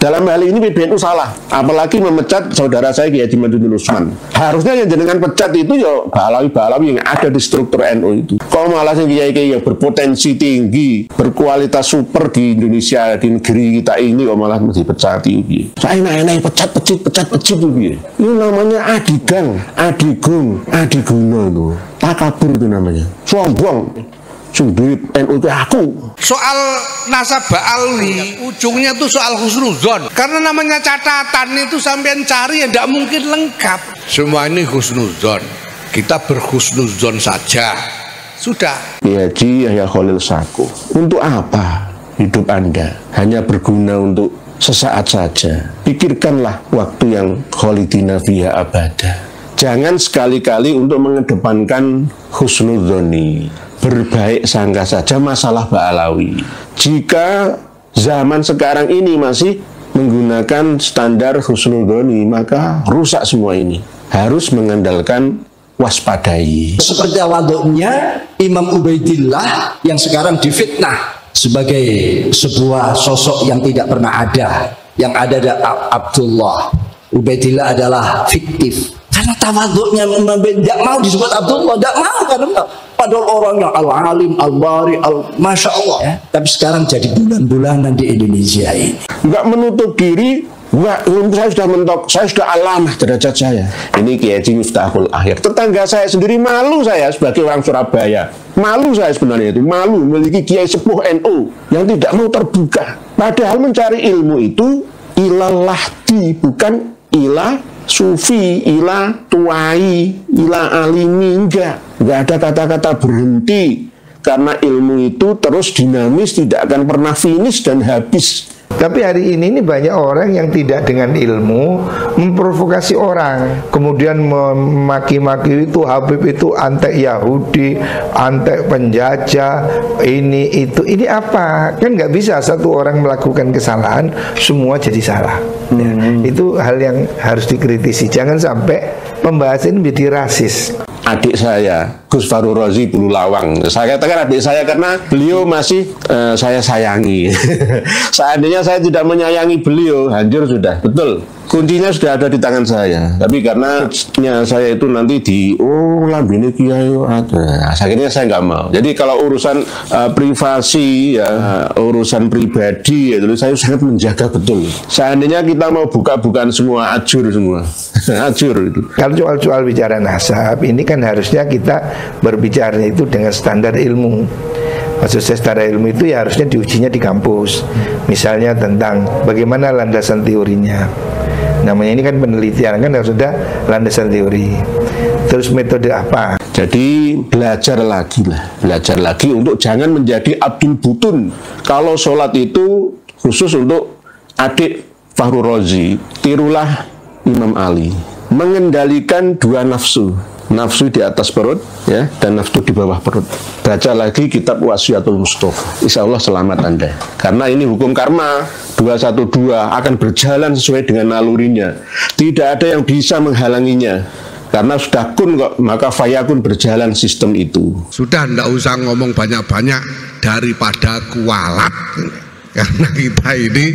Dalam hal ini PBNU salah, apalagi memecat saudara saya Kiai Haji Maduddin Usman. Harusnya yang jenengan pecat itu ya balawi-balawi yang ada di struktur NU itu. Kalau malah kiai-kiai yang berpotensi tinggi, berkualitas super di Indonesia, di negeri kita ini, kok malah dipecat itu. Saya enak-enak pecat itu. Ini namanya adigang, adigung, adiguna itu. Takabur itu namanya. Sombong. Duit NU itu aku. Soal nasabah alwi ujungnya tuh soal husnuzon, karena namanya catatan itu sampean cari yang tidak mungkin lengkap. Semua ini husnuzon, kita berhusnuzon saja sudah. Haji Yahya Khalil Stakuf, untuk apa hidup Anda hanya berguna untuk sesaat saja? Pikirkanlah waktu yang khalidina fiha abada. Jangan sekali-kali untuk mengedepankan husnudzoni, berbaik sangka saja masalah Ba'alawi. Jika zaman sekarang ini masih menggunakan standar husnudzoni, maka rusak semua ini. Harus mengandalkan waspadai. Seperti waduknya Imam Ubaidillah yang sekarang difitnah sebagai sebuah sosok yang tidak pernah ada. Yang ada Abdullah. Ubaidillah adalah fiktif. Karena tawaduknya tidak mau disebut Abdullah, tidak mau, karena padahal orangnya al-alim, al-bari, masya Allah ya. Tapi sekarang jadi bulan-bulanan di Indonesia ini. Enggak menutup diri, saya sudah mentok, saya sudah alamah derajat saya. Ini Kiai Haji Miftahul Akhir. Tetangga saya sendiri malu, saya sebagai orang Surabaya. Malu saya sebenarnya itu, malu memiliki Kiai Sepuh NU yang tidak mau terbuka. Padahal mencari ilmu itu ilah lahdi, bukan ilah sufi, ilah tuai, ilah alimi. Enggak ada kata-kata berhenti, karena ilmu itu terus dinamis, tidak akan pernah finish dan habis. Tapi hari ini banyak orang yang tidak dengan ilmu memprovokasi orang, kemudian memaki-maki itu Habib itu antek Yahudi, antek penjajah, ini itu. Ini apa? Kan nggak bisa satu orang melakukan kesalahan semua jadi salah. Ya, itu hal yang harus dikritisi. Jangan sampai pembahasan ini menjadi rasis. Adik saya Gus Farul Razi Bulu Lawang, saya katakan adik saya karena beliau masih saya sayangi. Seandainya saya tidak menyayangi beliau, hancur sudah. Betul, kuncinya sudah ada di tangan saya. Tapi karena saya itu nanti lambene kiai ada, akhirnya saya nggak mau. Jadi kalau urusan privasi ya, urusan pribadi ya, saya sangat menjaga betul. Seandainya kita mau buka-bukaan semua, ajur semua. Ajur itu. Kalau soal bicara nasab ini kan harusnya kita berbicara itu dengan standar ilmu. Maksud saya standar ilmu itu ya harusnya diujinya di kampus. Misalnya tentang bagaimana landasan teorinya. Namanya ini kan penelitian, kan harus ada landasan teori. Terus metode apa? Jadi belajar lagi untuk jangan menjadi Abdul Butun. Kalau sholat itu khusus untuk adik Fahru Rozi, tirulah Imam Ali, mengendalikan dua nafsu di atas perut ya, dan nafsu di bawah perut. Baca lagi kitab Wasiatul Mustafa, insya Allah selamat Anda. Karena ini hukum karma 212 akan berjalan sesuai dengan nalurinya. Tidak ada yang bisa menghalanginya. Karena sudah kun kok, maka fayakun berjalan sistem itu. Sudah ndak usah ngomong banyak-banyak daripada kualat. Karena kita ini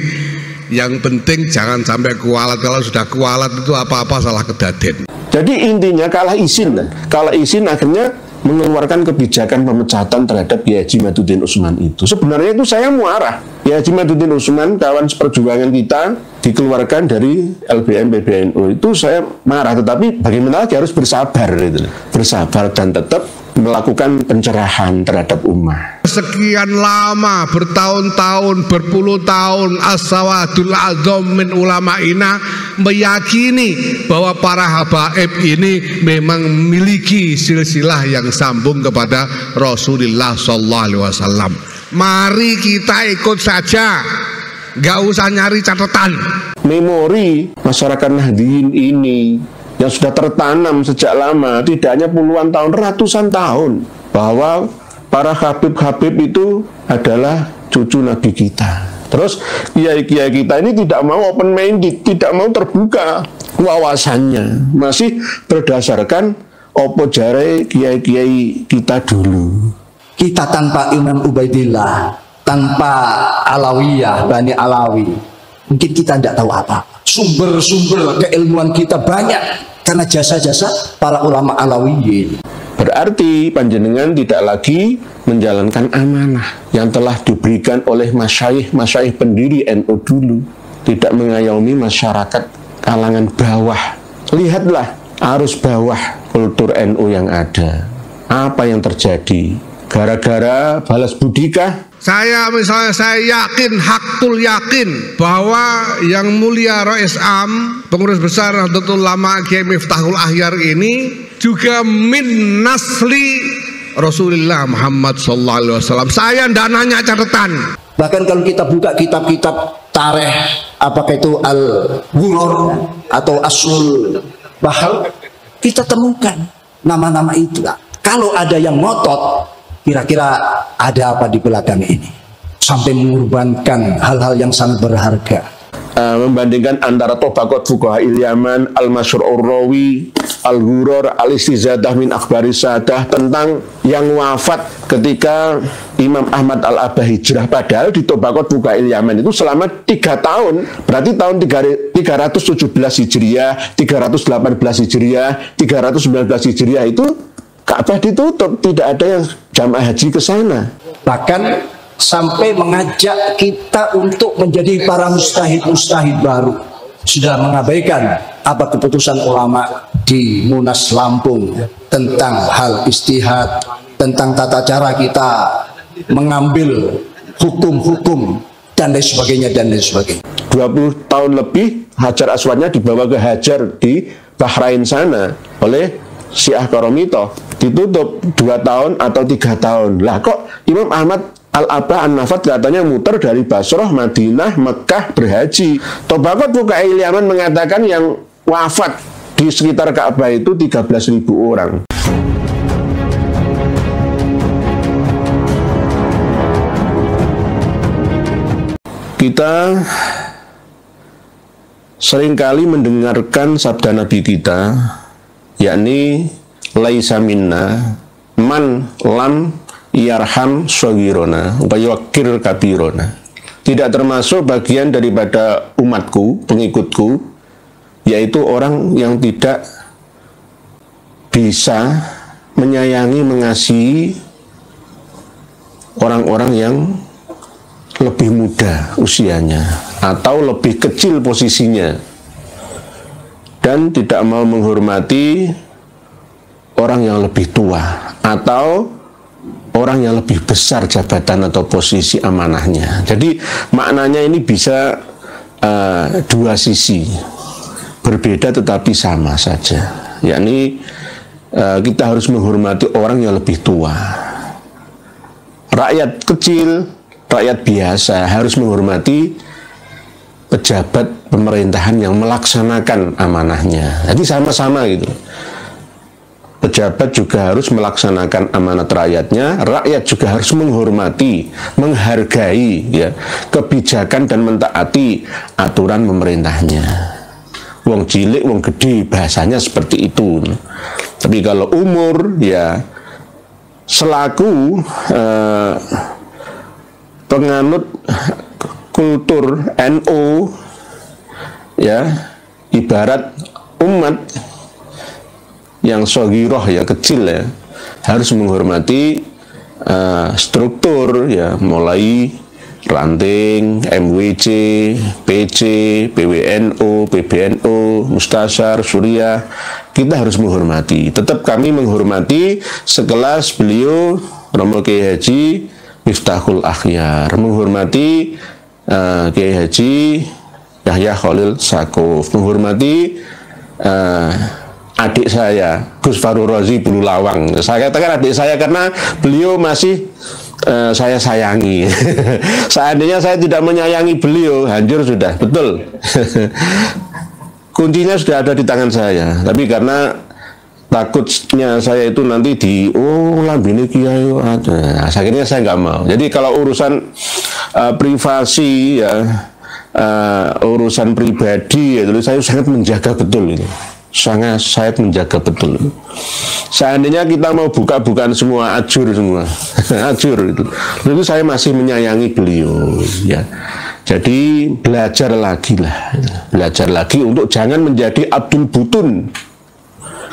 yang penting jangan sampai kualat. Kalau sudah kualat itu apa-apa salah kedaden. Jadi intinya kalah izin akhirnya mengeluarkan kebijakan pemecatan terhadap Kiai Haji Maduddin Usman itu. Sebenarnya itu saya muarah. Kiai Haji Maduddin Usman, kawan seperjuangan kita, dikeluarkan dari LBM PBNU itu saya marah. Tetapi bagaimana lagi, harus bersabar gitu. Bersabar dan tetap melakukan pencerahan terhadap umat. Sekian lama, bertahun-tahun, berpuluh tahun, as-sawadul azam min ulama'ina meyakini bahwa para habaib ini memang memiliki silsilah yang sambung kepada Rasulullah sallallahu alaihi wasallam. Mari kita ikut saja, nggak usah nyari catatan. Memori masyarakat Nahdliyin ini yang sudah tertanam sejak lama, tidak hanya puluhan tahun, ratusan tahun, bahwa para habib-habib itu adalah cucu Nabi kita. Terus kiai-kiai kita ini tidak mau open minded, tidak mau terbuka wawasannya, masih berdasarkan opo jare kiai-kiai kita dulu. Kita tanpa Imam Ubaidillah, tanpa Alawiyah, Bani Alawi, mungkin kita tidak tahu apa. Sumber-sumber keilmuan kita banyak karena jasa-jasa para ulama Alawiyin. Berarti panjenengan tidak lagi menjalankan amanah yang telah diberikan oleh masyaikh pendiri NU dulu. Tidak mengayomi masyarakat kalangan bawah. Lihatlah arus bawah kultur NU yang ada. Apa yang terjadi? Gara-gara balas budikah? Saya yakin, haktul yakin bahwa yang mulia Rais Am, pengurus besar Nahdlatul Ulama Kiai Miftahul Akhyar ini juga min nasli Rasulullah Muhammad sallallahu alaihi wasallam. Saya ndak nanya catatan. Bahkan kalau kita buka kitab-kitab tarikh, apakah itu Al-Ghurur atau Asul Bahal, kita temukan nama-nama itu. Kalau ada yang ngotot, kira-kira ada apa di belakang ini sampai mengorbankan hal-hal yang sangat berharga. Membandingkan antara Tabaqat Fuqaha Yaman, Al-Masyhur Ar-Rawi, Al-Ghurur, Al-Istizadah min Akhbari Sadah, tentang yang wafat ketika Imam Ahmad Al-Abah hijrah, padahal di Tabaqat Fuqaha Yaman itu selama 3 tahun, berarti tahun 317 Hijriah, 318 Hijriah, 319 Hijriah itu Ka'bah ditutup, tidak ada yang jamaah haji ke sana. Bahkan sampai mengajak kita untuk menjadi para mustahid baru. Sudah mengabaikan apa keputusan ulama di Munas Lampung tentang hal istihad, tentang tata cara kita mengambil hukum-hukum dan lain sebagainya dan lain sebagainya. 20 tahun lebih Hajar Aswadnya dibawa ke Hajar di Bahrain sana oleh Syiah Karomito, ditutup 2 tahun atau 3 tahun. Lah kok Imam Ahmad Al-Abah An-Nafat katanya muter dari Basrah, Madinah, Mekah berhaji. Tabaqat Fuqaha Yaman mengatakan yang wafat di sekitar Ka'bah itu 13.000 orang. Kita seringkali mendengarkan sabda Nabi kita, yakni laisa minna man lam yarham shagirona wa yuqir kabirona. Tidak termasuk bagian daripada umatku, pengikutku, yaitu orang yang tidak bisa menyayangi, mengasihi orang-orang yang lebih muda usianya atau lebih kecil posisinya, dan tidak mau menghormati orang yang lebih tua atau orang yang lebih besar jabatan atau posisi amanahnya. Jadi maknanya ini bisa dua sisi, berbeda tetapi sama saja. Yakni kita harus menghormati orang yang lebih tua. Rakyat kecil, rakyat biasa harus menghormati pejabat pemerintahan yang melaksanakan amanahnya. Jadi sama-sama gitu. Pejabat juga harus melaksanakan amanat rakyatnya, rakyat juga harus menghormati, menghargai ya, kebijakan dan mentaati aturan pemerintahnya. Wong cilik, wong gede, bahasanya seperti itu. Tapi kalau umur ya selaku penganut kultur NU ya, ibarat umat yang sogiroh ya, kecil ya, harus menghormati struktur ya, mulai ranting, MWC, PC, PWNU, PBNU, Mustasyar, Surya, kita harus menghormati. Tetap kami menghormati sekelas beliau Romo Kiai Haji Miftahul Akhyar, menghormati Kiai Haji Yahya Khalil Saquf, menghormati adik saya Gus Fahru Razi Bululawang. Saya katakan adik saya karena beliau masih saya sayangi. Seandainya saya tidak menyayangi beliau, hancur sudah, betul. Kuncinya sudah ada di tangan saya, tapi karena takutnya saya itu nanti lambene kiai ada. Akhirnya saya nggak mau. Jadi kalau urusan privasi ya, urusan pribadi ya, saya sangat menjaga betul itu. Sangat menjaga betul. Seandainya kita mau buka-bukaan semua, acur semua. Acur itu. Lalu saya masih menyayangi beliau ya. Jadi belajar lagi lah, belajar lagi untuk jangan menjadi Abdul Butun.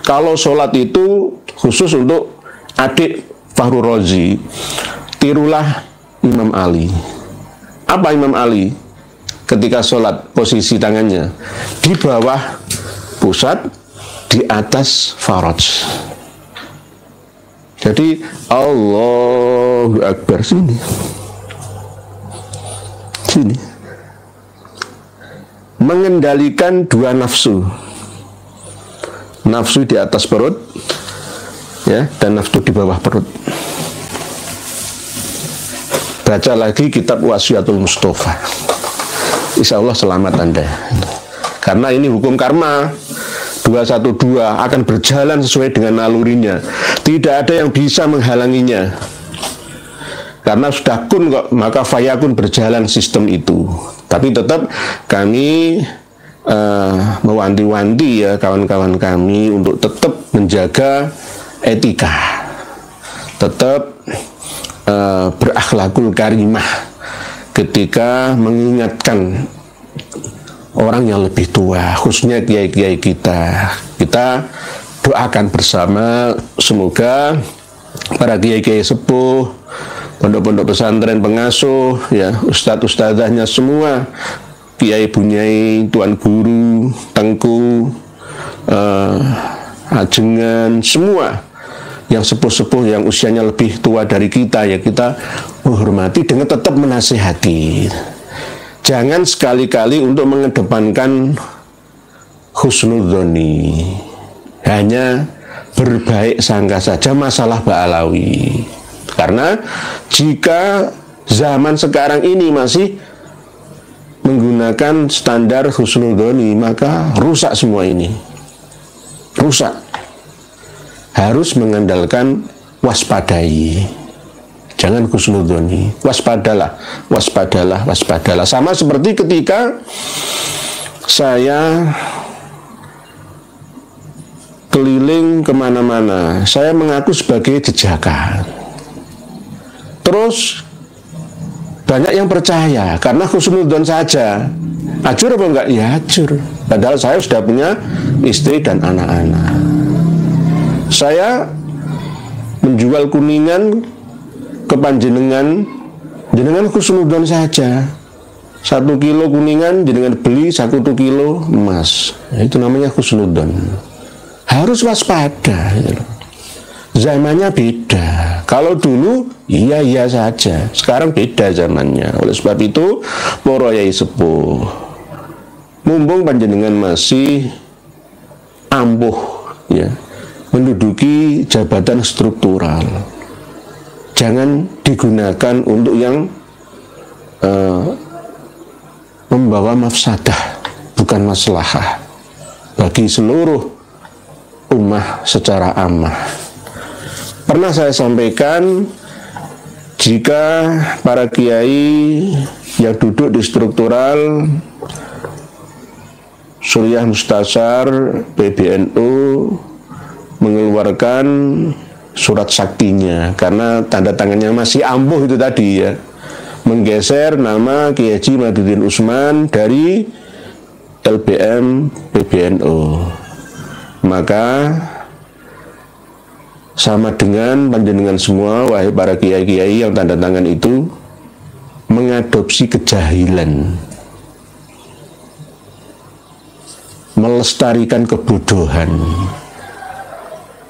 Kalau sholat itu khusus untuk adik Fahru Razi, tirulah Imam Ali. Apa Imam Ali? Ketika sholat, posisi tangannya di bawah pusat, di atas faraj. Jadi Allahu Akbar, sini, mengendalikan dua nafsu, nafsu di atas perut, ya, dan nafsu di bawah perut. Baca lagi kitab Wasiatul Mustafa, insya Allah selamat Anda. Karena ini hukum karma 212 akan berjalan sesuai dengan nalurinya. Tidak ada yang bisa menghalanginya. Karena sudah kun kok, maka fayakun berjalan sistem itu. Tapi tetap kami mewanti-wanti ya kawan-kawan kami untuk tetap menjaga etika, tetap berakhlakul karimah ketika mengingatkan orang yang lebih tua, khususnya kiai-kiai kita. Kita doakan bersama semoga para kiai-kiai sepuh, pondok-pondok pesantren pengasuh, ya, ustadz-ustadzahnya semua, kiai bunyai, tuan guru, tengku, ajengan, semua yang sepuh-sepuh, yang usianya lebih tua dari kita, ya kita menghormati dengan tetap menasihati. Jangan sekali-kali untuk mengedepankan husnudzoni, hanya berbaik sangka saja masalah ba'alawi. Karena jika zaman sekarang ini masih menggunakan standar husnudzoni, maka rusak semua ini. Rusak. Harus mengandalkan waspadai. Jangan husnudzoni. Waspadalah, waspadalah, waspadalah. Sama seperti ketika saya keliling kemana-mana, saya mengaku sebagai jejaka. Terus banyak yang percaya karena husnudzon saja. Ajur apa enggak? Ya ajur. Padahal saya sudah punya istri dan anak-anak. Saya menjual kuningan ke panjenengan, jenengan husnudzon saja. 1 kilo kuningan jenengan beli 1 kilo emas. Itu namanya husnudzon. Harus waspada. Zamannya beda. Kalau dulu iya saja, sekarang beda zamannya. Oleh sebab itu, para yai sepuh, mumpung panjenengan masih ampuh, ya, menduduki jabatan struktural, jangan digunakan untuk yang membawa mafsadah, bukan maslahah bagi seluruh ummah secara ammah. Pernah saya sampaikan, jika para kiai yang duduk di struktural Suriah Mustasar PBNU mengeluarkan surat saktinya karena tanda tangannya masih ampuh itu tadi, ya, menggeser nama Kiai Haji Maduddin Usman dari LBM PBNU, maka sama dengan panjenengan semua, wahai para kiai-kiai yang tanda tangan itu, mengadopsi kejahilan, melestarikan kebodohan,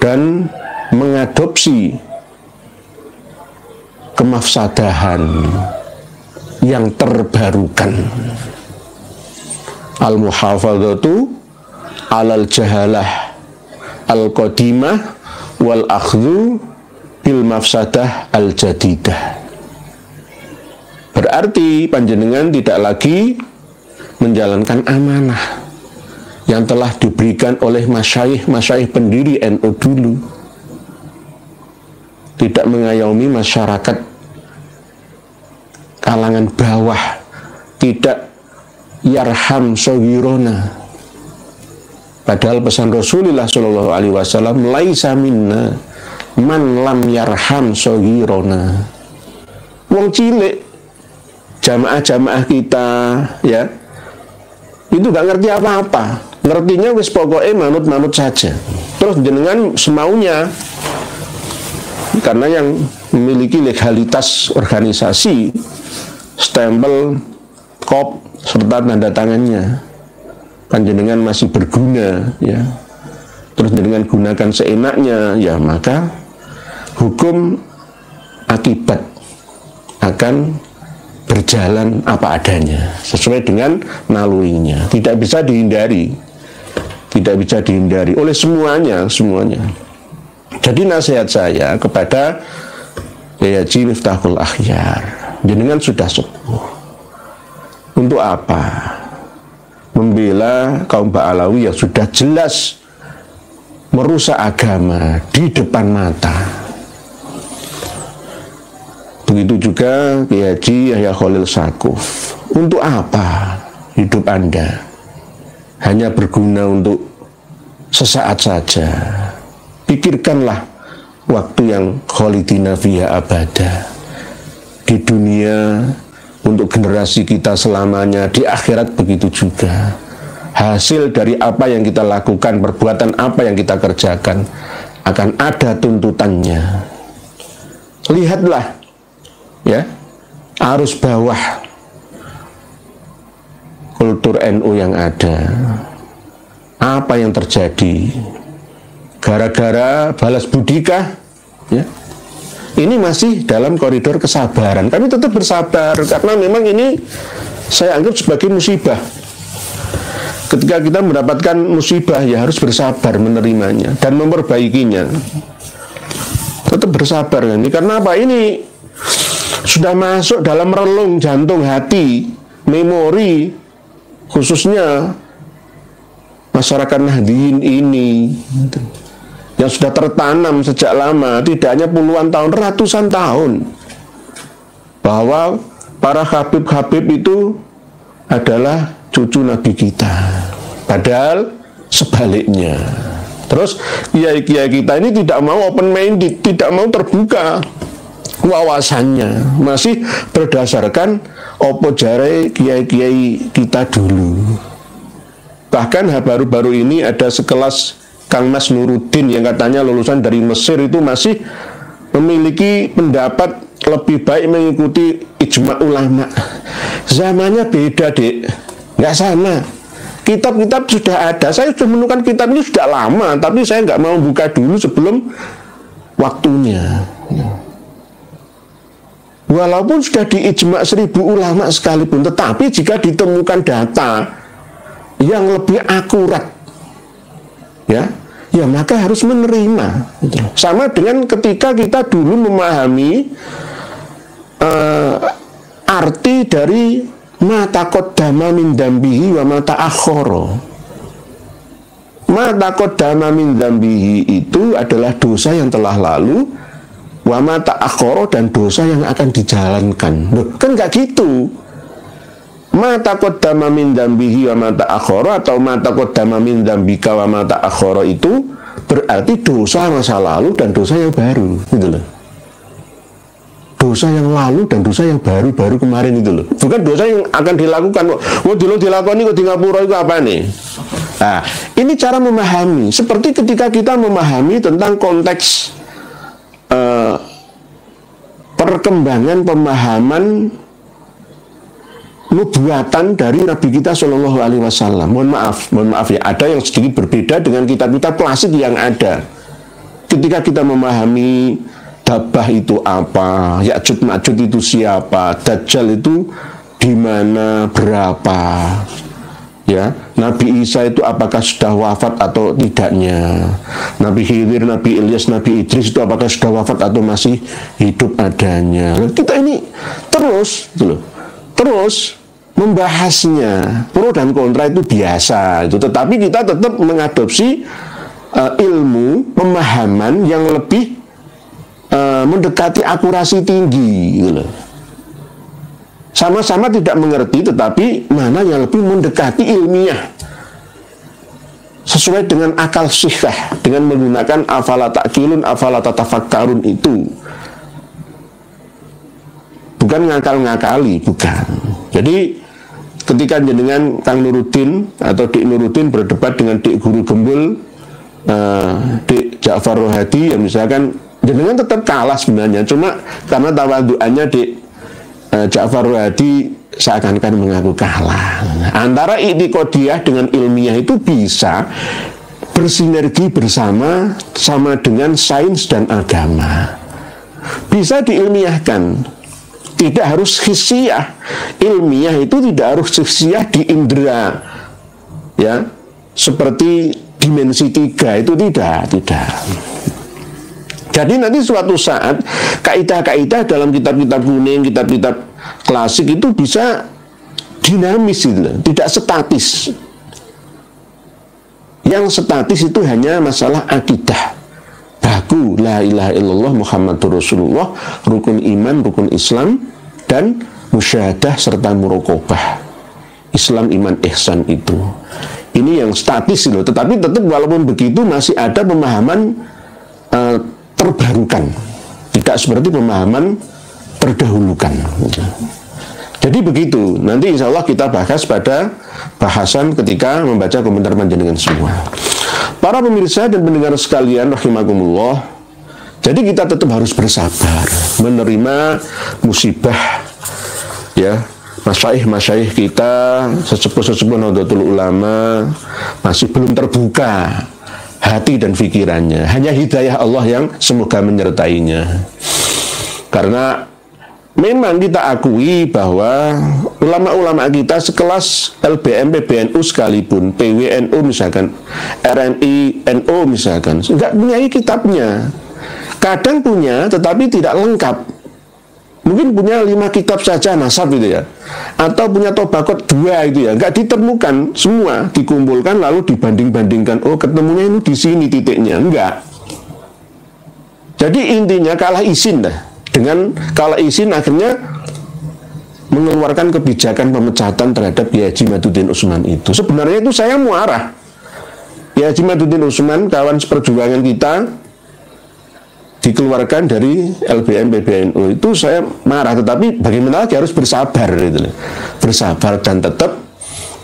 dan mengadopsi kemafsadahan yang terbarukan. Al-muhafadzatu alal jahalah al-qadimah wal akhdhu bil mafsadah al jadidah. Berarti panjenengan tidak lagi menjalankan amanah yang telah diberikan oleh masyayikh pendiri NU dulu. Tidak mengayomi masyarakat kalangan bawah, tidak yarham sogirona. Padahal pesan Rasulullah Shallallahu Alaihi Wasallam, laisa minna man lam yarham sogirona. Wong cilik jamaah-jamaah kita, ya, itu nggak ngerti apa-apa. Ngertinya wis pokoknya manut-manut saja. Terus jenengan semaunya, karena yang memiliki legalitas organisasi, stempel, kop, serta tanda tangannya, panjenengan masih berguna, ya. Terus jenengan gunakan seenaknya, ya, maka hukum akibat akan berjalan apa adanya, sesuai dengan nalurinya. Tidak bisa dihindari. Tidak bisa dihindari oleh semuanya. Jadi nasihat saya kepada Kiai Haji Miftahul Akhyar, jenengan sudah sepuh. Untuk apa membela kaum Ba'alawi yang sudah jelas merusak agama di depan mata? Begitu juga Kiai Haji Yahya Khalil Saquf. Untuk apa hidup Anda hanya berguna untuk sesaat saja? Pikirkanlah waktu yang khalidina fiha abada. Di dunia untuk generasi kita selamanya, di akhirat begitu juga. Hasil dari apa yang kita lakukan, perbuatan apa yang kita kerjakan, akan ada tuntutannya. Lihatlah, ya, arus bawah kultur NU yang ada. Apa yang terjadi? Gara-gara balas budikah? Ya. Ini masih dalam koridor kesabaran. Kami tetap bersabar karena memang ini saya anggap sebagai musibah. Ketika kita mendapatkan musibah, ya harus bersabar menerimanya dan memperbaikinya. Tetap bersabar ini karena apa? Ini sudah masuk dalam relung jantung hati, memori, khususnya masyarakat Nahdliyin ini, yang sudah tertanam sejak lama, tidak hanya puluhan tahun, ratusan tahun, bahwa para habib-habib itu adalah cucu Nabi kita. Padahal sebaliknya. Terus kiai-kiai kita ini tidak mau open minded, tidak mau terbuka wawasannya, masih berdasarkan opo jare kiai-kiai kita dulu. Bahkan baru-baru ini ada sekelas Kang Mas Nuruddin yang katanya lulusan dari Mesir itu masih memiliki pendapat lebih baik mengikuti ijma ulama. Zamannya beda, Dek, nggak sama. Kitab-kitab sudah ada, saya sudah menemukan kitab ini sudah lama, tapi saya nggak mau buka dulu sebelum waktunya. Walaupun sudah diijma 1000 ulama sekalipun, tetapi jika ditemukan data yang lebih akurat, ya maka harus menerima. Sama dengan ketika kita dulu memahami arti dari ma taqaddama min dzambihi wa ma ta'akhkhara. Ma taqaddama min dzambihi itu adalah dosa yang telah lalu, wa ma ta'akhkhara dan dosa yang akan dijalankan. Loh, kan nggak gitu. Ma taqaddama min dzambihi wa ma ta'akhkhara atau ma taqaddama min dzambika wa ma ta'akhkhara itu berarti dosa masa lalu dan dosa yang baru, gitu loh. Dosa yang lalu dan dosa yang baru-baru kemarin itu loh. Bukan dosa yang akan dilakukan. Wah, dulu dilakoni kok di Ngapura itu apa nih? Nah, ini cara memahami. Seperti ketika kita memahami tentang konteks perkembangan pemahaman nubuatan dari Nabi kita Shallallahu Alaihi Wasallam. Mohon maaf ya, ada yang sedikit berbeda dengan kitab-kitab klasik yang ada. Ketika kita memahami Dabah itu apa, Ya'juj Ma'juj itu siapa, Dajjal itu di mana, berapa, ya, Nabi Isa itu apakah sudah wafat atau tidaknya, Nabi Khidir, Nabi Ilyas, Nabi Idris itu apakah sudah wafat atau masih hidup adanya. Kita ini terus membahasnya, pro dan kontra itu biasa itu, tetapi kita tetap mengadopsi ilmu pemahaman yang lebih mendekati akurasi tinggi, gitu. Sama-sama tidak mengerti, tetapi mana yang lebih mendekati ilmiah sesuai dengan akal sihah, dengan menggunakan afala ta'qilun, afala tatafakkarun itu. bukan ngakal-ngakali, bukan. Jadi ketika jenengan Kang Nuruddin atau Dik Nuruddin berdebat dengan Dik Guru Gembul, Dik Ja'far Rohadi, ya misalkan jenengan tetap kalah sebenarnya, cuma karena tawaduannya Dik Ja'far Rohadi seakan-akan mengaku kalah. Antara i'tiqadiyah dengan ilmiah itu bisa bersinergi bersama, sama dengan sains dan agama. Bisa diilmiahkan, tidak harus hissiyah. Ilmiah itu tidak harus hissiyah di indera, ya, seperti dimensi 3 itu tidak. Jadi nanti suatu saat kaidah-kaidah dalam kitab-kitab kuning, kitab-kitab klasik itu bisa dinamis gitu, tidak statis. Yang statis itu hanya masalah akidah. Baku la ilaha illallah Muhammadur Rasulullah, rukun iman, rukun Islam, dan musyahadah serta muraqabah. Islam, iman, ihsan itu. Ini yang statis loh. Tetapi tetap walaupun begitu masih ada pemahaman terbarukan, tidak seperti pemahaman terdahulukan. Jadi begitu. Nanti insya Allah kita bahas pada bahasan ketika membaca komentar panjenengan semua. Para pemirsa dan pendengar sekalian rahimakumullah, jadi kita tetap harus bersabar menerima musibah, ya. Masyaikh kita, sesepuh-sesepuh Nahdlatul Ulama masih belum terbuka hati dan pikirannya. Hanya hidayah Allah yang semoga menyertainya. Karena memang kita akui bahwa ulama-ulama kita sekelas LBM, PBNU sekalipun, PWNU misalkan, RNI, NU misalkan, nggak punya kitabnya. Kadang punya, tetapi tidak lengkap. Mungkin punya 5 kitab saja nasab gitu ya, atau punya tobakot 2 itu ya, nggak ditemukan semua, dikumpulkan lalu dibanding-bandingkan. Oh, ketemunya ini di sini titiknya, enggak. Jadi intinya kalah izin dah. Dengan kalah izin akhirnya mengeluarkan kebijakan pemecatan terhadap Kiai Haji Maduddin Utsman itu. Sebenarnya itu saya muarah. Kiai Haji Maduddin Utsman, kawan seperjuangan kita, dikeluarkan dari LBM PBNU itu saya marah, tetapi bagaimana lagi, harus bersabar gitu. Bersabar dan tetap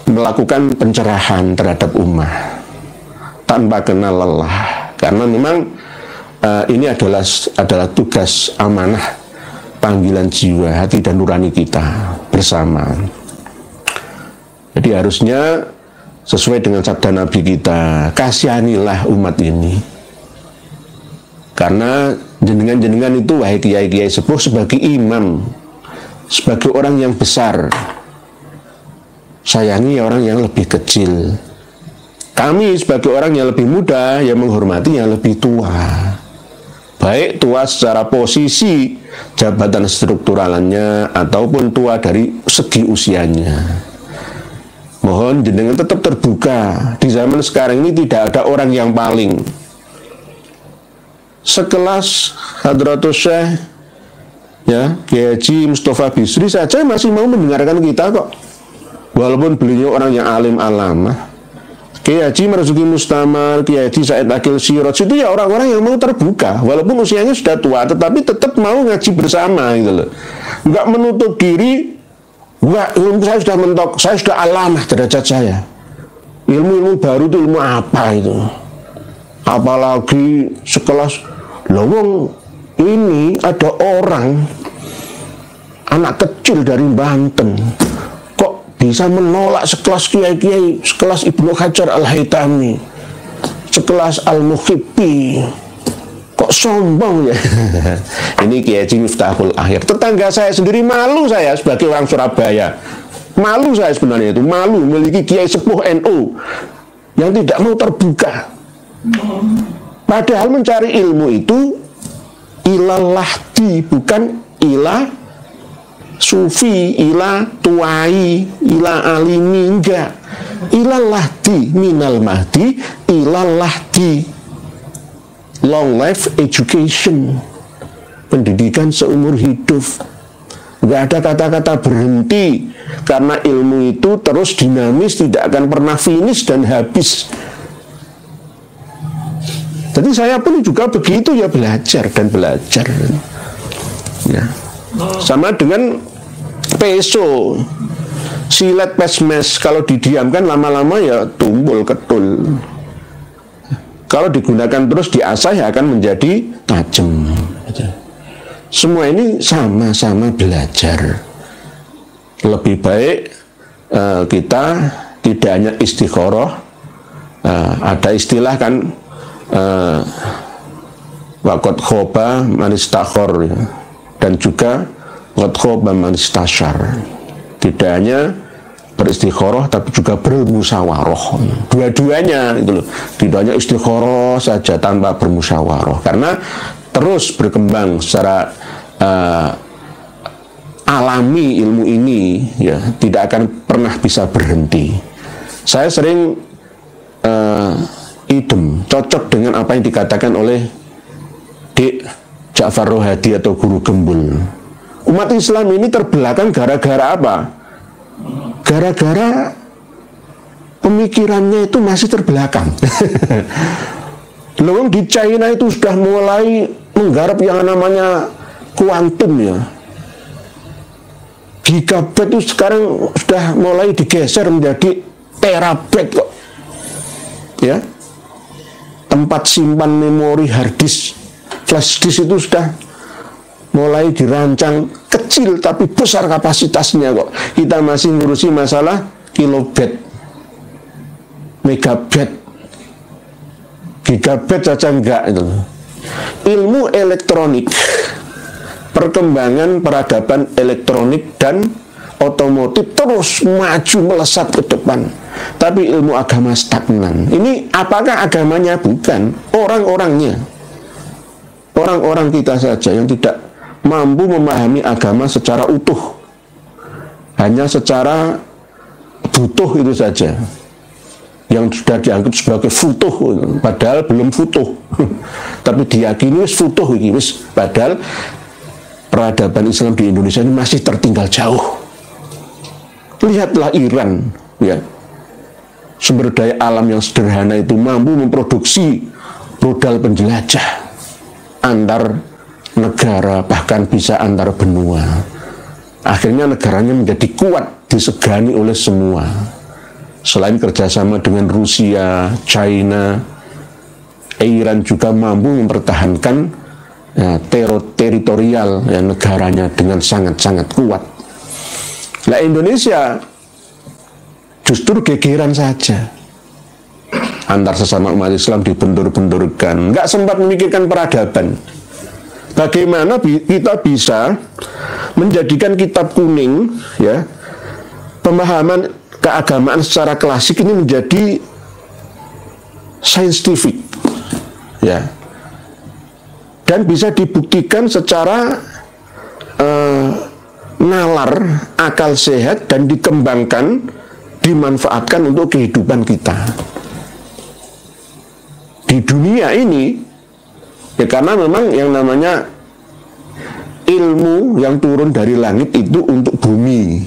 melakukan pencerahan terhadap ummah tanpa kenal lelah, karena memang ini adalah tugas amanah, panggilan jiwa, hati dan nurani kita bersama. Jadi harusnya sesuai dengan sabda Nabi kita, kasihanilah umat ini. Karena jenengan-jenengan itu, wahai kiai-kiai sepuh, sebagai imam, sebagai orang yang besar, sayangi orang yang lebih kecil. Kami sebagai orang yang lebih muda, yang menghormati yang lebih tua. Baik tua secara posisi jabatan strukturalannya ataupun tua dari segi usianya. Mohon jenengan tetap terbuka. Di zaman sekarang ini tidak ada orang yang paling. Sekelas Hadratus Syekh, ya, Kiai Haji Mustafa Bisri saja masih mau mendengarkan kita kok, walaupun beliau orang yang alim alamah. Kiai Haji Marzuki Mustamar, Kiai Haji Said Akil Siraj, itu ya orang-orang yang mau terbuka, walaupun usianya sudah tua, tetapi tetap mau ngaji bersama gitu loh. Nggak menutup diri, enggak, ilmu saya sudah mentok, saya sudah alamah derajat saya. Ilmu-ilmu baru itu ilmu apa itu? Apalagi sekelas lowong ini ada orang anak kecil dari Banten kok bisa menolak sekelas kiai-kiai, sekelas Ibnu Hajar Al-Haytami, sekelas Al-Muhibbi, kok sombong ya. Ini Kiai Haji Miftahul Akhir, tetangga saya sendiri, malu saya sebagai orang Surabaya, malu saya sebenarnya itu, malu memiliki kiai sepuh NU yang tidak mau terbuka. Padahal mencari ilmu itu ilalahdi, bukan ilah sufi, ilah tuai, ilah alimi, enggak. Ilalahdi minal mahdi, ilalahdi long life education, pendidikan seumur hidup. Enggak ada kata-kata berhenti, karena ilmu itu terus dinamis, tidak akan pernah finish dan habis. Jadi saya pun juga begitu ya, belajar dan belajar. Ya. Sama dengan peso, silet pesmes, kalau didiamkan lama-lama ya tumbul ketul. Kalau digunakan terus diasah ya akan menjadi tajam. Semua ini sama-sama belajar. Lebih baik kita tidak hanya istikharah, ada istilah kan waqad khoba man istakhar, ya, dan juga qad khoba man istasyar. Tidak hanya beristikharah tapi juga bermusyawarah. Dua-duanya itu loh. Tidak hanya istikharah saja tanpa bermusyawarah, karena terus berkembang secara alami ilmu ini, ya, tidak akan pernah bisa berhenti. Saya sering idem, cocok dengan apa yang dikatakan oleh Dik Ja'far Rohadi atau Guru Gembul. Umat Islam ini terbelakang gara-gara apa? Gara-gara pemikirannya itu masih terbelakang. Loh, di China itu sudah mulai menggarap yang namanya kuantum, ya. Gigabyte itu sekarang sudah mulai digeser menjadi terabyte kok. Ya. Tempat simpan memori hard disk, flash disk itu sudah mulai dirancang kecil tapi besar kapasitasnya kok. Kita masih ngurusi masalah kilobyte, megabyte, gigabyte saja enggak itu. Ilmu elektronik, perkembangan peradaban elektronik dan otomotif terus maju melesat ke depan. Tapi ilmu agama stagnan. Ini apakah agamanya? Bukan, orang-orangnya. Orang-orang kita saja yang tidak mampu memahami agama secara utuh, hanya secara butuh itu saja, yang sudah dianggap sebagai futuh, padahal belum futuh. Tapi diyakini wis futuh iki wis, padahal peradaban Islam di Indonesia ini masih tertinggal jauh. Lihatlah Iran, ya, sumber daya alam yang sederhana itu mampu memproduksi rudal penjelajah antar negara, bahkan bisa antar benua. Akhirnya negaranya menjadi kuat, disegani oleh semua. Selain kerjasama dengan Rusia, China, Iran juga mampu mempertahankan, ya, teritorial, ya, negaranya dengan sangat-sangat kuat. Nah, Indonesia justru gegeran saja. Antar sesama umat Islam dibentur-benturkan, nggak sempat memikirkan peradaban. Bagaimana kita bisa menjadikan kitab kuning, ya, pemahaman keagamaan secara klasik ini menjadi scientific, ya, dan bisa dibuktikan secara nalar, akal sehat, dan dikembangkan, dimanfaatkan untuk kehidupan kita di dunia ini, ya, karena memang yang namanya ilmu yang turun dari langit itu untuk bumi,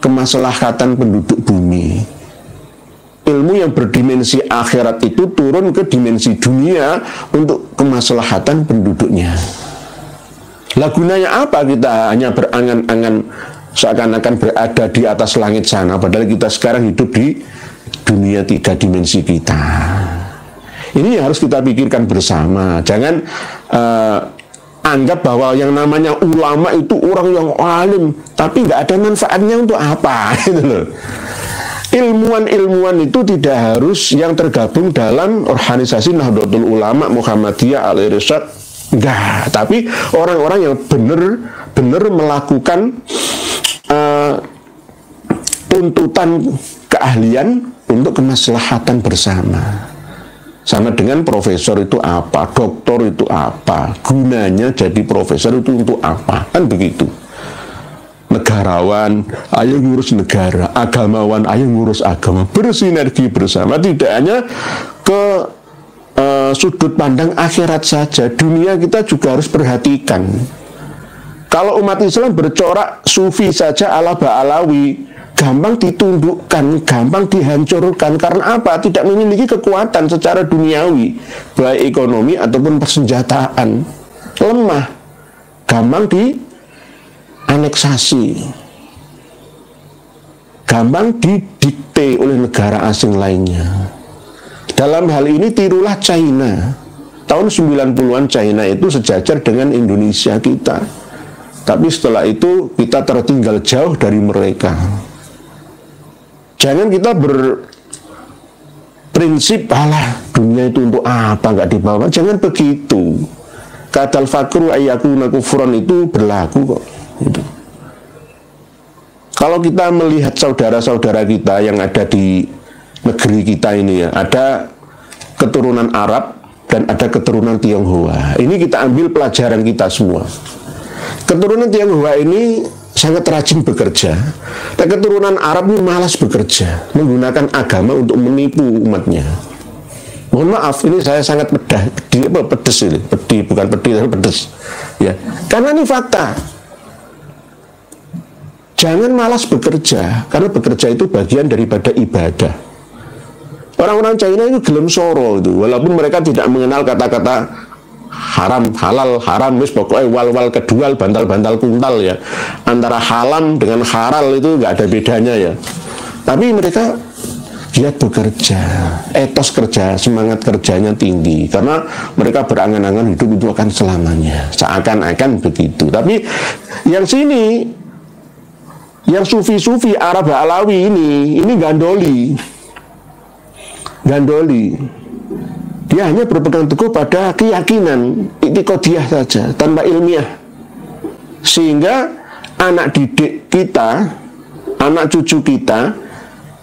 kemaslahatan penduduk bumi. Ilmu yang berdimensi akhirat itu turun ke dimensi dunia untuk kemaslahatan penduduknya. Lah gunanya apa kita hanya berangan-angan seakan-akan berada di atas langit sana, padahal kita sekarang hidup di dunia 3 dimensi kita. Ini harus kita pikirkan bersama. Jangan anggap bahwa yang namanya ulama itu orang yang alim, tapi nggak ada manfaatnya untuk apa, gitu loh. Ilmuwan-ilmuwan itu tidak harus yang tergabung dalam organisasi Nahdlatul Ulama, Muhammadiyah, Al-Irsyad, enggak. Tapi orang-orang yang benar-benar melakukan tuntutan keahlian untuk kemaslahatan bersama. Sama dengan profesor itu apa, doktor itu apa, gunanya jadi profesor itu untuk apa, kan begitu. Negarawan, ayo ngurus negara, agamawan, ayo ngurus agama, bersinergi bersama, tidak hanya ke sudut pandang akhirat saja, dunia kita juga harus perhatikan. Kalau umat Islam bercorak sufi saja ala Ba'alawi, gampang ditundukkan, gampang dihancurkan. Karena apa? Tidak memiliki kekuatan secara duniawi, baik ekonomi ataupun persenjataan. Lemah, gampang aneksasi, gampang didikte oleh negara asing lainnya. Dalam hal ini tirulah China. Tahun 90-an China itu sejajar dengan Indonesia kita. Tapi setelah itu kita tertinggal jauh dari mereka. Jangan kita berprinsip, alah dunia itu untuk apa, nggak dibawa. Jangan begitu. Kadal fakru ayyakuna kufron itu berlaku kok. Gitu. Kalau kita melihat saudara-saudara kita yang ada di negeri kita ini ya, ada keturunan Arab dan ada keturunan Tionghoa. Ini kita ambil pelajaran kita semua. Keturunan Tionghoa ini sangat rajin bekerja. Dan keturunan Arab ini malas bekerja, menggunakan agama untuk menipu umatnya. Mohon maaf, ini saya sangat pedes ini. Bukan pedih, tapi pedes. Ya, karena ini fakta. Jangan malas bekerja, karena bekerja itu bagian daripada ibadah. Orang-orang China itu gelem soro itu, walaupun mereka tidak mengenal kata-kata haram, halal, haram, wis pokoknya wal-wal kedual, bantal-bantal kuntal ya. Antara halam dengan haral itu nggak ada bedanya ya. Tapi mereka giat bekerja, etos kerja, semangat kerjanya tinggi, karena mereka berangan-angan hidup itu akan selamanya, seakan-akan begitu. Tapi yang sini, yang sufi-sufi Arab Alawi ini gandoli. Dia hanya berpegang teguh pada keyakinan itikadiyah saja, tanpa ilmiah. Sehingga anak didik kita, anak cucu kita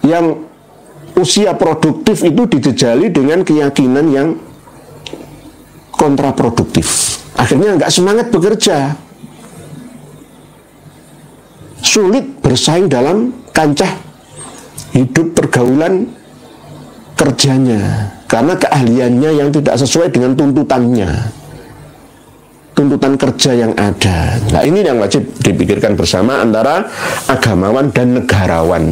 yang usia produktif itu dijejali dengan keyakinan yang kontraproduktif. Akhirnya nggak semangat bekerja, sulit bersaing dalam kancah hidup pergaulan kerjanya, karena keahliannya yang tidak sesuai dengan tuntutan kerja yang ada. Nah, ini yang wajib dipikirkan bersama antara agamawan dan negarawan,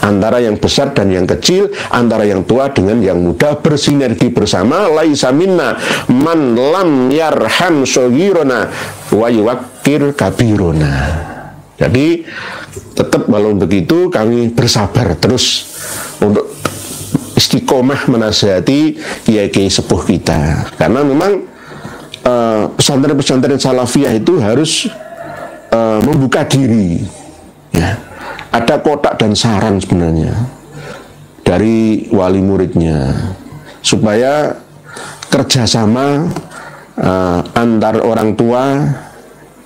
antara yang besar dan yang kecil, antara yang tua dengan yang muda, bersinergi bersama. Laisa minna man lam yarham shaghirana wa yuwaqqir kabirona. Jadi tetap walau begitu kami bersabar terus untuk istiqomah menasihati kiai-kiai sepuh kita, karena memang pesantren-pesantren salafiyah itu harus membuka diri ya. Ada kotak dan saran sebenarnya dari wali muridnya, supaya kerjasama antar orang tua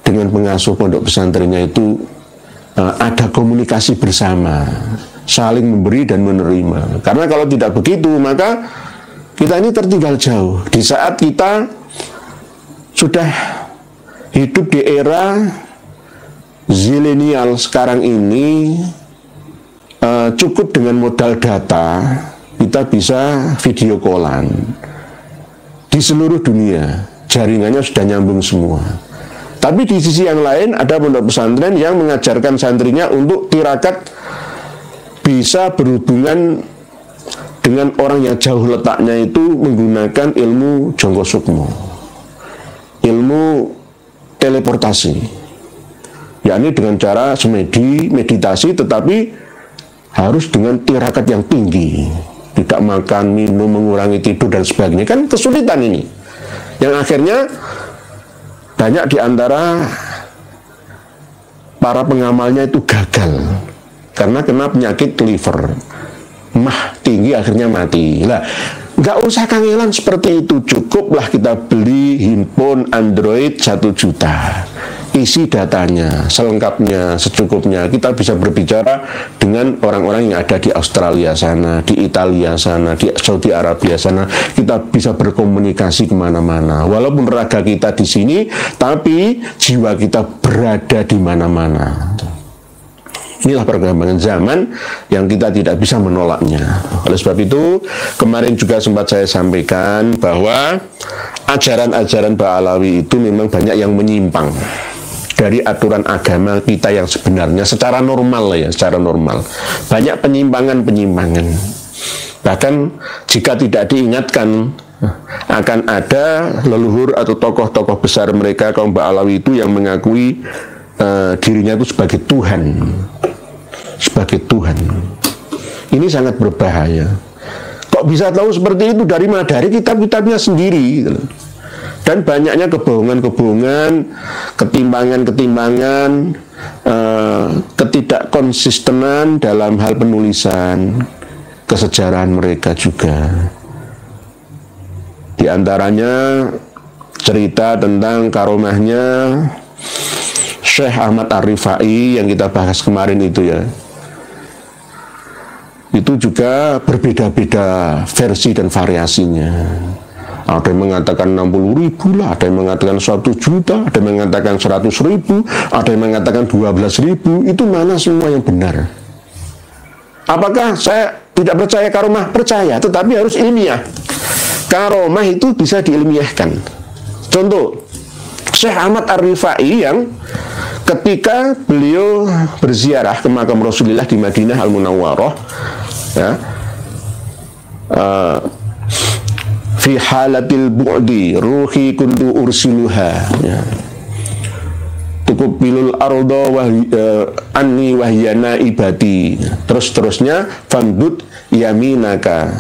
dengan pengasuh pondok pesantrennya itu ada komunikasi bersama, saling memberi dan menerima. Karena kalau tidak begitu, maka kita ini tertinggal jauh. Di saat kita sudah hidup di era zilenial sekarang ini, cukup dengan modal data, kita bisa video callan di seluruh dunia, jaringannya sudah nyambung semua. Tapi di sisi yang lain ada pondok pesantren yang mengajarkan santrinya untuk tirakat bisa berhubungan dengan orang yang jauh letaknya itu menggunakan ilmu jonggo sukmo, ilmu teleportasi, yakni dengan cara meditasi, tetapi harus dengan tirakat yang tinggi, tidak makan, minum, mengurangi tidur dan sebagainya. Kan kesulitan ini, yang akhirnya banyak di antara para pengamalnya itu gagal karena kena penyakit liver, mah tinggi, akhirnya mati. Lah, nggak usah kangelan seperti itu, cukuplah kita beli handphone Android 1 juta, isi datanya selengkapnya, secukupnya. Kita bisa berbicara dengan orang-orang yang ada di Australia sana, di Italia sana, di Saudi Arabia sana. Kita bisa berkomunikasi kemana-mana. Walaupun raga kita di sini, tapi jiwa kita berada di mana-mana. Inilah perkembangan zaman yang kita tidak bisa menolaknya. Oleh sebab itu, kemarin juga sempat saya sampaikan bahwa ajaran-ajaran Ba'alawi itu memang banyak yang menyimpang dari aturan agama kita yang sebenarnya secara normal ya, secara normal. Banyak penyimpangan-penyimpangan. Bahkan jika tidak diingatkan, akan ada leluhur atau tokoh-tokoh besar mereka kaum Ba'alawi itu yang mengakui dirinya itu sebagai Tuhan, sebagai Tuhan. Ini sangat berbahaya. Kok bisa tahu seperti itu dari mana? Dari kitab-kitabnya sendiri gitu. Dan banyaknya kebohongan-kebohongan, ketimbangan-ketimbangan, ketidakkonsistenan dalam hal penulisan kesejarahan mereka juga. Di antaranya cerita tentang karomahnya Syekh Ahmad Ar-Rifai yang kita bahas kemarin itu ya. Itu juga berbeda-beda versi dan variasinya. Ada yang mengatakan 60.000 lah, ada yang mengatakan 1 juta, ada yang mengatakan 100.000, ada yang mengatakan 12.000. Itu mana semua yang benar? Apakah saya tidak percaya karomah? Percaya, tetapi harus ilmiah. Karomah itu bisa diilmiahkan. Contoh, Syekh Ahmad Ar-Rifai yang ketika beliau berziarah ke makam Rasulullah di Madinah Al-Munawwarah, ya, fi halatil bu'di ruhi kuntu ursiluha, ya, tukubilul arda anni wahyana ibadi, terus-terusnya fambut yaminaka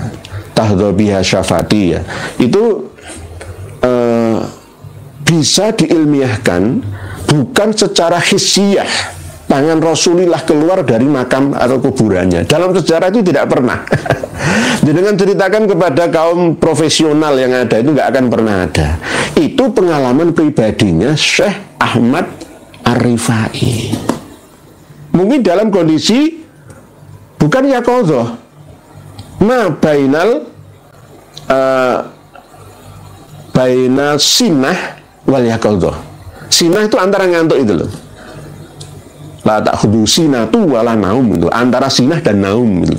tahdha biha syafati, ya. Itu bisa diilmiahkan, bukan secara hissiyah tangan Rasulullah keluar dari makam atau kuburannya. Dalam sejarah itu tidak pernah. Dengan ceritakan kepada kaum profesional yang ada itu nggak akan pernah ada. Itu pengalaman pribadinya Syekh Ahmad Ar-Rifai. Mungkin dalam kondisi bukan yaqadhah, ma bainal sinah wal yaqadhah. Sinah itu antara ngantuk itu loh. La ta'khudhu sinatu wala naum, itu antara sinah dan naum gitu.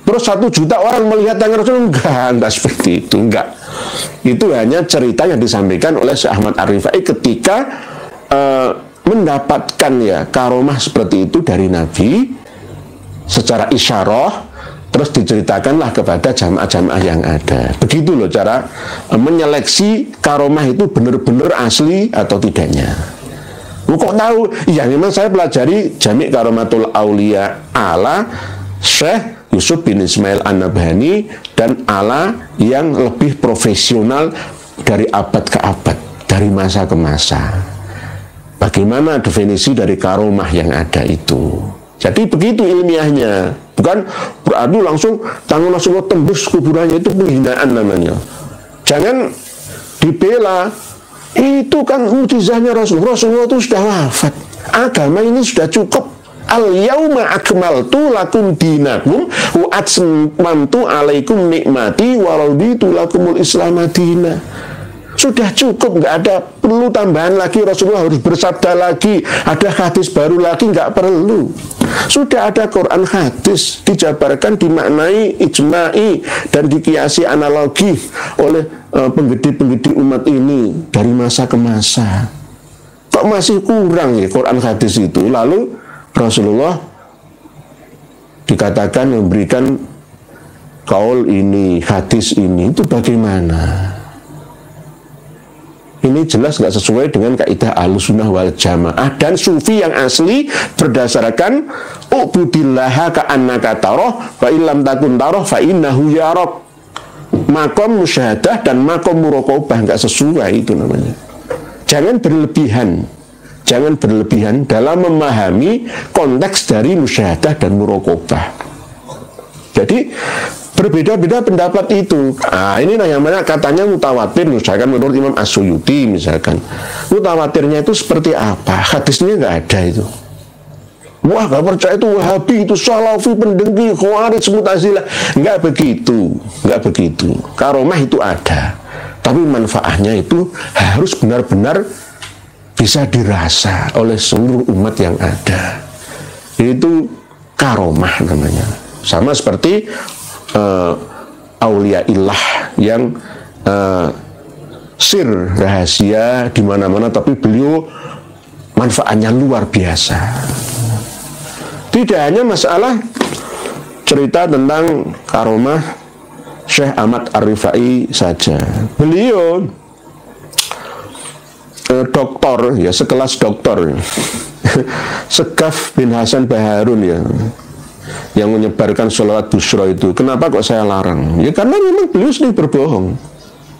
Terus 1 juta orang melihat tangan Rasul, enggak seperti itu, enggak. Itu hanya cerita yang disampaikan oleh Syekh Ahmad Ar-Rifai ketika mendapatkan ya karomah seperti itu dari Nabi secara isyarah, terus diceritakanlah kepada jamaah-jamaah yang ada. Begitu loh cara menyeleksi karomah itu benar-benar asli atau tidaknya. Kok tahu? Ya memang saya pelajari Jami' Karomatul Aulia ala Syekh Yusuf bin Ismail An-Nabhani dan ala yang lebih profesional dari abad ke abad, dari masa ke masa. Bagaimana definisi dari karomah yang ada itu? Jadi begitu ilmiahnya, bukan beradu langsung tangan Rasulullah tembus kuburannya, itu penghinaan namanya. Jangan dibela, itu kan mukjizatnya Rasulullah itu sudah wafat. Agama ini sudah cukup. Al-yauma akmaltu lakum dinakum wa atmamtu alaikum nikmati wa raditu lakumul Islam madina. Sudah cukup, nggak ada perlu tambahan lagi. Rasulullah harus bersabda lagi, ada hadis baru lagi, nggak perlu. Sudah ada Quran hadis dijabarkan, dimaknai, ijma'i dan dikiasi analogi oleh penggede-penggede umat ini dari masa ke masa. Kok masih kurang ya Quran hadis itu? Lalu Rasulullah dikatakan memberikan kaul ini, hadis ini, itu bagaimana? Ini jelas nggak sesuai dengan kaidah Ahlussunnah wal Jamaah dan sufi yang asli berdasarkan ubudillaha ka'annaka tarah fa illam takun tarah fa innahu yarak. Makom musyahadah dan makom muraqabah nggak sesuai, itu namanya. Jangan berlebihan dalam memahami konteks dari musyahadah dan muraqabah. Jadi berbeda-beda pendapat itu. Inilah yang mana katanya mutawatir, misalkan menurut Imam As-Suyuti misalkan. Mutawatirnya itu seperti apa? Hadisnya nggak ada itu. Wah, nggak percaya itu Wahabi, itu Salafi, pendengki, Khawarij, Mu'tazilah. Nggak begitu, nggak begitu. Karomah itu ada, tapi manfaatnya itu harus benar-benar bisa dirasa oleh seluruh umat yang ada. Itu karomah namanya. Sama seperti aulia illah yang sir rahasia di mana-mana, tapi beliau manfaatnya luar biasa. Tidak hanya masalah cerita tentang karomah Syekh Ahmad Ar-Rifai saja. Beliau doktor ya, sekelas doktor Segaf bin Hasan Baharun ya, yang menyebarkan sholawat Bushra itu, kenapa kok saya larang? Ya karena memang beliau sering berbohong.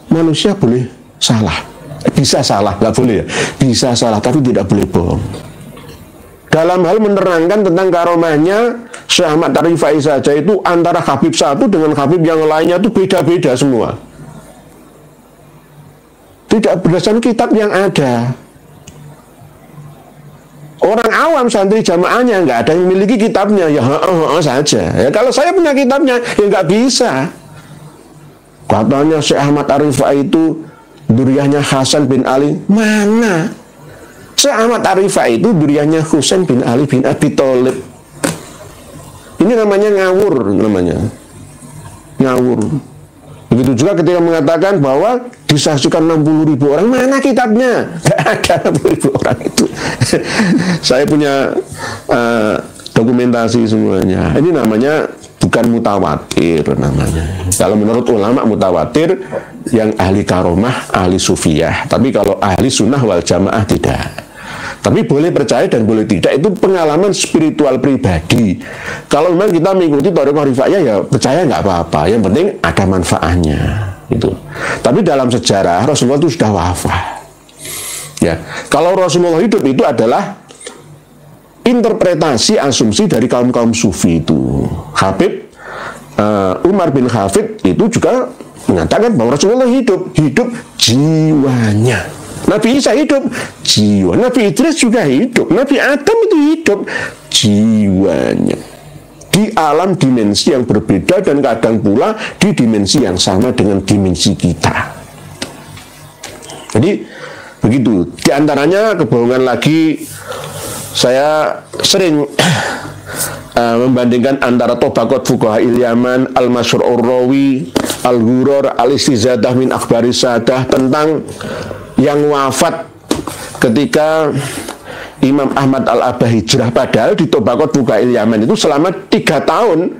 Manusia boleh salah, bisa salah, nggak boleh ya, bisa salah tapi tidak boleh bohong. Dalam hal menerangkan tentang karomahnya Syekh Ahmad Ar-Rifai saja itu antara Habib satu dengan Habib yang lainnya itu beda-beda semua. Tidak berdasarkan kitab yang ada. Orang awam santri jamaahnya nggak ada yang memiliki kitabnya, ya saja. Ya kalau saya punya kitabnya, ya nggak bisa. Katanya Syekh Ahmad Ar-Rifai itu duriyahnya Hasan bin Ali, mana? Syekh Ahmad Ar-Rifai itu duriyahnya Husain bin Ali bin Abi Thalib. Ini namanya ngawur, namanya ngawur. Begitu juga ketika mengatakan bahwa disaksikan 60.000 orang, mana kitabnya? Tidak ada 60.000 orang itu. Saya punya dokumentasi semuanya. Ini namanya bukan mutawatir namanya. Kalau menurut ulama mutawatir yang ahli karomah, ahli sufiyah. Tapi kalau ahli sunnah wal jamaah tidak. Tapi boleh percaya dan boleh tidak, itu pengalaman spiritual pribadi. Kalau memang kita mengikuti thariqah rifaiyah ya percaya nggak apa-apa. Yang penting ada manfaatnya. Itu. Tapi dalam sejarah Rasulullah itu sudah wafat. Ya, kalau Rasulullah hidup itu adalah interpretasi asumsi dari kaum-kaum sufi itu. Habib Umar bin Hafid itu juga mengatakan bahwa Rasulullah hidup jiwanya. Nabi Isa hidup jiwa, Nabi Idris juga hidup, Nabi Adam itu hidup jiwanya di alam dimensi yang berbeda dan kadang pula di dimensi yang sama dengan dimensi kita. Jadi begitu. Di antaranya kebohongan lagi, saya sering membandingkan antara Tabaqat Fuqaha Yaman, Al-Masyhur Ar-Rawi, Al-Ghurur, Al-Istizadah min Akhbari Sadah, tentang yang wafat ketika Imam Ahmad Al-Abah hijrah, padahal di Tabaqat Fuqaha Yaman itu selama 3 tahun,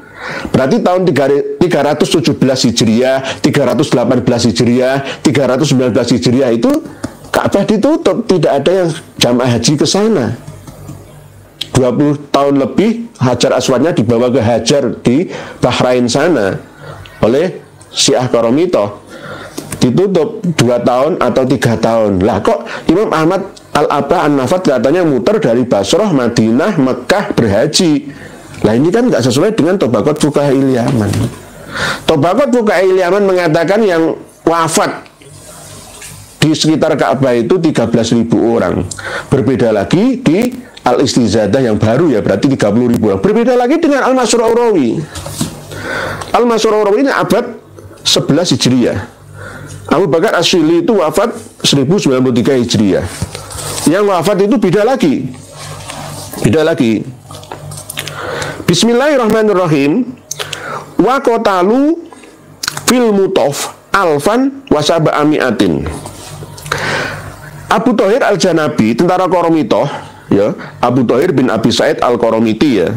berarti tahun 317 Hijriah, 318 Hijriah, 319 Hijriah itu Ka'bah ditutup, tidak ada yang jamaah haji ke sana. 20 tahun lebih Hajar Aswadnya dibawa ke Hajar di Bahrain sana oleh Syiah Karomitoh, ditutup 2 tahun atau 3 tahun. Lah kok Imam Ahmad Al-Abah An-Nafat katanya muter dari Basrah, Madinah, Mekah berhaji. Lah ini kan nggak sesuai dengan Tabaqat Fuqaha Yaman. Tabaqat Fuqaha Yaman mengatakan yang wafat di sekitar Ka'bah itu 13.000 orang. Berbeda lagi di Al-Istizadah yang baru ya, berarti 30.000 orang. Berbeda lagi dengan Al-Masyhur Ar-Rawi. Al-Masyhur Ar-Rawi ini abad 11 Hijriah. Abu Bakar As-Syili itu wafat 1093 Hijriah. Yang wafat itu beda lagi. Bismillahirrahmanirrahim. Wa qatalu fil mutaf alfan wa sab'ami'atin. Abu Thahir Al-Janabi, tentara Qaromitoh, ya, Abu Thahir bin Abi Said Al-Qaromiti ya,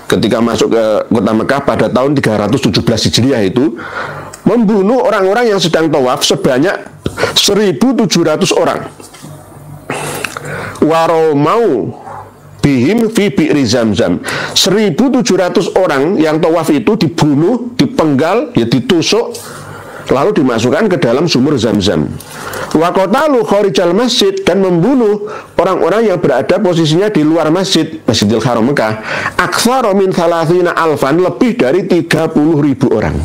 ketika masuk ke kota Mekah pada tahun 317 Hijriah itu membunuh orang-orang yang sedang tawaf sebanyak 1.700 orang. Waromau bihim fi bi'ri Zamzam. 1.700 orang yang tawaf itu dibunuh, dipenggal, ya ditusuk, lalu dimasukkan ke dalam sumur Zamzam. Wa qatalu kharijal masjid, dan membunuh orang-orang yang berada posisinya di luar masjid, Masjidil Haram Mekah, aktsara min 30 alfan, lebih dari 30.000 orang.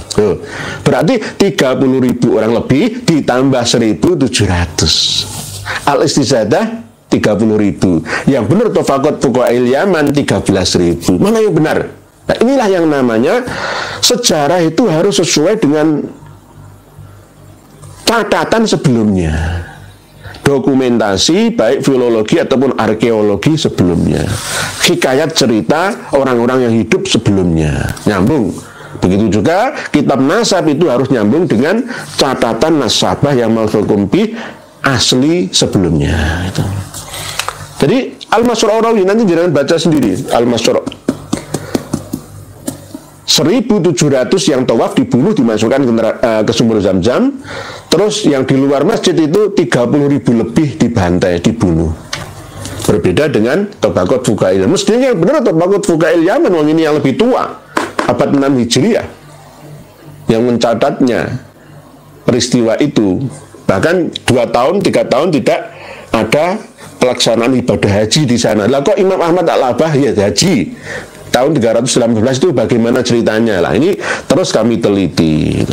Berarti 30.000 orang lebih ditambah 1.700. Al-Istizadah 30.000. Yang benar Tabaqat Fuqaha Yaman 13.000. Mana yang benar? Nah, inilah yang namanya sejarah itu harus sesuai dengan catatan sebelumnya, dokumentasi baik filologi ataupun arkeologi sebelumnya, hikayat cerita orang-orang yang hidup sebelumnya, nyambung. Begitu juga kitab nasab itu harus nyambung dengan catatan nasabah yang mausukum bih asli sebelumnya. Jadi Al-Masyhur Ar-Rawi nanti jangan baca sendiri Al-Masyhur. 1.700 yang tawaf dibunuh, dimasukkan ke sumur Zam-Zam. Terus yang di luar masjid itu 30.000 lebih dibantai, dibunuh. Berbeda dengan Tabaqat Fuqail. Mestinya yang benar Tabaqat Fuqail Yaman, wong ini yang lebih tua, abad 6 Hijriah, yang mencatatnya peristiwa itu. Bahkan 2 tahun, 3 tahun tidak ada pelaksanaan ibadah haji di sana. Lah kok Imam Ahmad Al-Abah ya haji tahun 318 itu bagaimana ceritanya? Lah ini terus kami teliti.